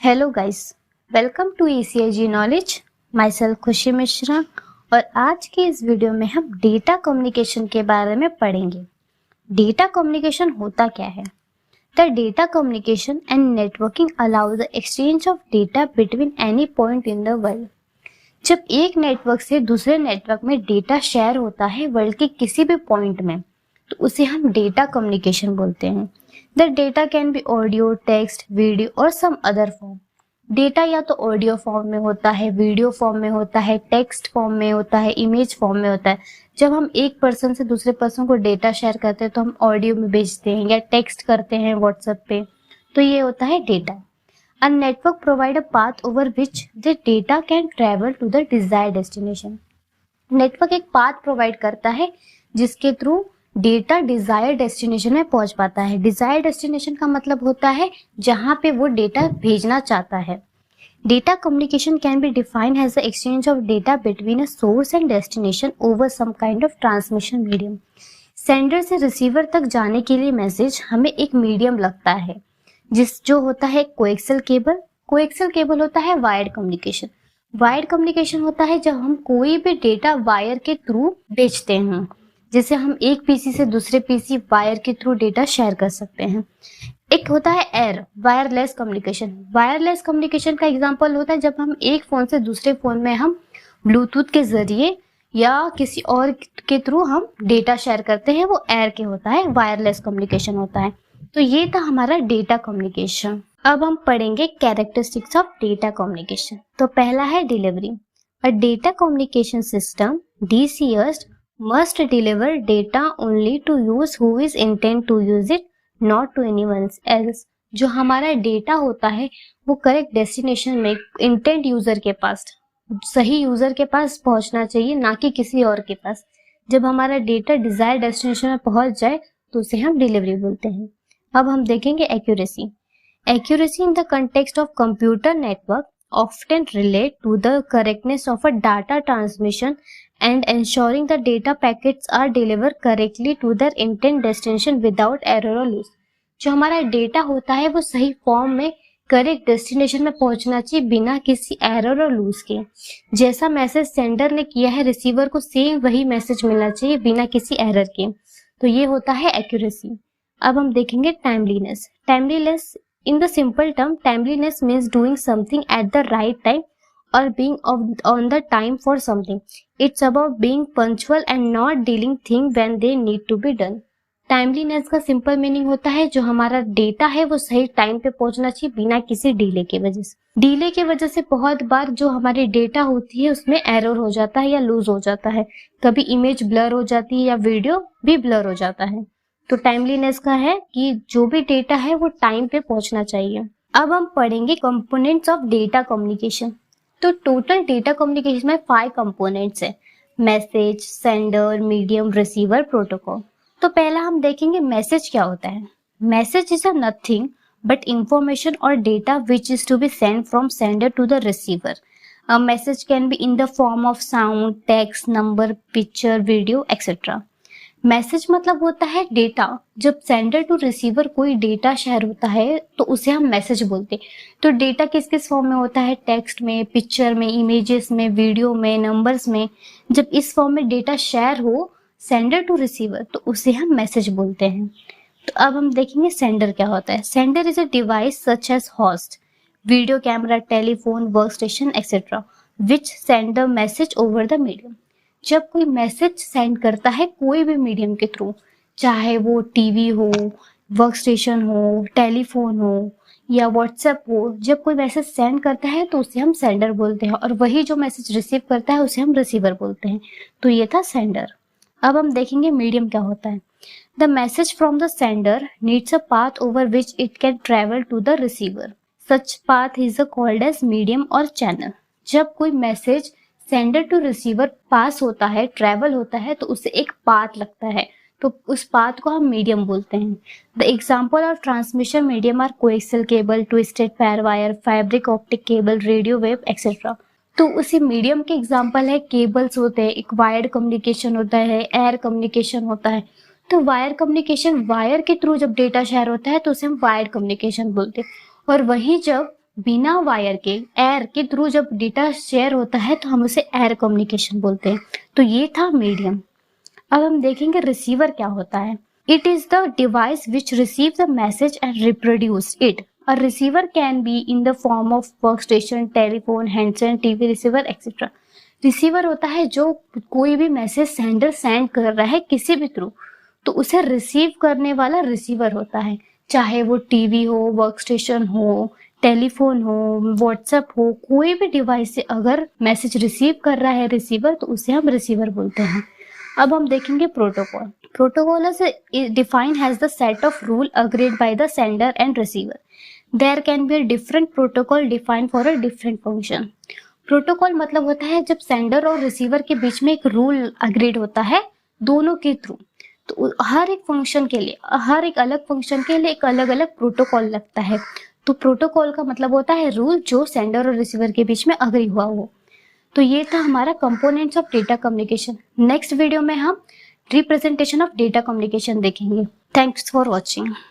Hello guys, welcome to ECIG knowledge. Myself Khushi Mishra. और आज के इस वीडियो में हम डेटा कम्युनिकेशन के बारे में पढ़ेंगे। डेटा कम्युनिकेशन होता क्या है? The data communication and networking allow the exchange of data between any point in the world. जब एक नेटवर्क से दूसरे नेटवर्क में डेटा शेयर होता है वर्ल्ड के किसी भी पॉइंट में, तो उसे हम डेटा कम्युनिकेशन बोलते हैं। The data can be audio, text, video और सम अदर फॉर्म। डेटा या तो ऑडियो फॉर्म में होता है, वीडियो फॉर्म में होता है, टेक्स्ट फॉर्म में होता है, इमेज फॉर्म में होता है। जब हम एक पर्सन से दूसरे पर्सन को डेटा शेयर करते हैं तो हम ऑडियो में भेजते हैं या टेक्स्ट करते हैं व्हाट्सएप पे, तो ये होता है data. A network provide a path over which the data can travel to the desired destination. Network एक पाथ प्रोवाइड करता है जिसके थ्रू डेटा डिजायर डेस्टिनेशन में पहुंच पाता है। डिजायर डेस्टिनेशन का मतलब होता है जहां पे वो डेटा भेजना चाहता है। Data communication can be defined as the exchange of data between a source and destination over some kind of transmission medium. Sender से रिसीवर तक जाने के लिए मैसेज हमें एक मीडियम लगता है जो होता है कोएक्सियल केबल। कोएक्सियल केबल होता है वायर्ड कम्युनिकेशन। वायर्ड कम्युनिकेशन होता है जब हम कोई भी डेटा वायर के थ्रू भेजते हैं, जैसे हम एक पीसी से दूसरे पीसी वायर के थ्रू डेटा शेयर कर सकते हैं। एक होता है air wireless communication. Wireless communication का एग्जांपल होता है जब हम एक फोन से दूसरे फोन में हम ब्लूटूथ के जरिए या किसी और के थ्रू हम डेटा शेयर करते हैं, वो एयर के होता है, वायरलेस कम्युनिकेशन होता है। तो ये था हमारा डेटा कम्युनिकेशन। अब हम पढ़ेंगे कैरेक्टरिस्टिक्स ऑफ डेटा कम्युनिकेशन। तो पहला है delivery. A data communication system DCS must deliver data only to use who is intend to use it, not to anyone else. जो हमारा डेटा होता है वो करेक्ट डेस्टिनेशन में इंटेंट यूजर के पास, सही यूजर के पास पहुंचना चाहिए, ना कि किसी और के पास। जब हमारा डेटा डिजायर डेस्टिनेशन में पहुंच जाए तो उसे हम डिलीवरी बोलते हैं। अब हम देखेंगे accuracy. Accuracy in the context of computer network often relate to the correctness of a data transmission and ensuring the data packets are delivered correctly to their intended destination without error or loss. जो हमारा data होता है वो सही form में correct destination में पहुंचना चाहिए बिना किसी एरर और लूज के। जैसा मैसेज सेंडर ने किया है रिसीवर को सेम वही मैसेज मिलना चाहिए बिना किसी एरर के, तो ये होता है एक्यूरेसी। अब हम देखेंगे timeliness. Timeliness in the simple term, timeliness means doing something at the right time or being on the time for something. It's about being punctual and not dealing things when they need to be done. Timeliness का simple meaning होता है जो हमारा data है वो सही time पे पहुंचना चाहिए बिना किसी डिले के वजह से। डिले के वजह से बहुत बार जो हमारी डेटा होती है उसमें एरर हो जाता है या लूज हो जाता है, कभी इमेज ब्लर हो जाती है या वीडियो भी ब्लर हो जाता है। तो टाइमलीनेस का है कि जो भी डेटा है वो टाइम पे पहुंचना चाहिए। अब हम पढ़ेंगे कंपोनेंट्स ऑफ डेटा कम्युनिकेशन। तो टोटल डेटा कम्युनिकेशन में 5 कंपोनेंट्स है: message, sender, medium, receiver, protocol. तो पहला हम देखेंगे मैसेज क्या होता है। Message is a nothing but information और data which is to be send from sender to the receiver. A message can be in the form of sound, text, number, picture, video etcetera. Message मतलब होता है data. जब sender to receiver कोई data share होता है तो उसे हम मैसेज बोलते हैं। तो डेटा किस किस फॉर्म में होता है? टेक्स्ट में, पिक्चर में, इमेजेस में, वीडियो में, नंबर्स में। जब इस फॉर्म में डेटा शेयर हो सेंडर टू रिसीवर तो उसे हम मैसेज बोलते हैं। तो अब हम देखेंगे सेंडर क्या होता है। Sender is a device such as host, video camera, telephone, work station etcetera which send the message over the medium. जब कोई मैसेज सेंड करता है कोई भी मीडियम के थ्रू, चाहे वो टीवी हो, वर्क स्टेशन हो, टेलीफोन हो या व्हाट्सएप हो, जब कोई मैसेज सेंड करता है तो उसे हम सेंडर बोलते हैं और वही जो मैसेज रिसीव करता है उसे हम रिसीवर बोलते हैं। तो ये था सेंडर। अब हम देखेंगे मीडियम क्या होता है। The message from the sender needs a path over which it can travel to the receiver. Such path is called as medium और चैनल। जब कोई message sender to receiver pass होता है, ट्रैवल होता है, तो उसे एक पाथ लगता है, तो उस पाथ को हम मीडियम बोलते हैं। The example of transmission medium are coaxial cable, twisted pair wire, fibre optic cable, radio wave etcetera. तो उसी मीडियम के एग्जाम्पल है केबल्स होते हैं, एक वायर्ड कम्युनिकेशन होता है, एयर कम्युनिकेशन होता है। तो वायर कम्युनिकेशन, वायर के थ्रू जब डेटा शेयर होता है तो उसे हम वायर्ड कम्युनिकेशन बोलते हैं। और वहीं जब बिना वायर के एयर के थ्रू जब डेटा शेयर होता है तो हम उसे एयर कम्युनिकेशन बोलते हैं। तो ये था मीडियम। अब हम देखेंगे रिसीवर क्या होता है। It is the device which receive the message and reproduce it. A receiver can be in the form of workstation, telephone, handset, TV receiver etcetera. Receiver होता है जो कोई भी मैसेज सेंडर सेंड कर रहा है किसी भी थ्रू, तो उसे रिसीव करने वाला रिसीवर होता है। चाहे वो टीवी हो, वर्कस्टेशन हो, टेलीफोन हो, व्हाट्सएप हो, कोई भी डिवाइस से अगर मैसेज रिसीव कर रहा है रिसीवर, तो उसे हम रिसीवर बोलते हैं। अब हम देखेंगे protocol. Protocol is defined as the set of rule agreed by the sender and receiver. There can be a different protocol defined for a different function. Protocol मतलब होता है जब सेंडर और रिसीवर के बीच में एक रूल अग्रीड होता है दोनों के थ्रू, तो हर एक फंक्शन के लिए, हर एक अलग फंक्शन के लिए एक अलग अलग प्रोटोकॉल लगता है। तो प्रोटोकॉल का मतलब होता है रूल जो सेंडर और रिसीवर के बीच में अग्री हुआ हो। तो ये था हमारा components of data communication. Next video में हम रिप्रेजेंटेशन ऑफ डेटा कम्युनिकेशन देखेंगे। Thanks for watching.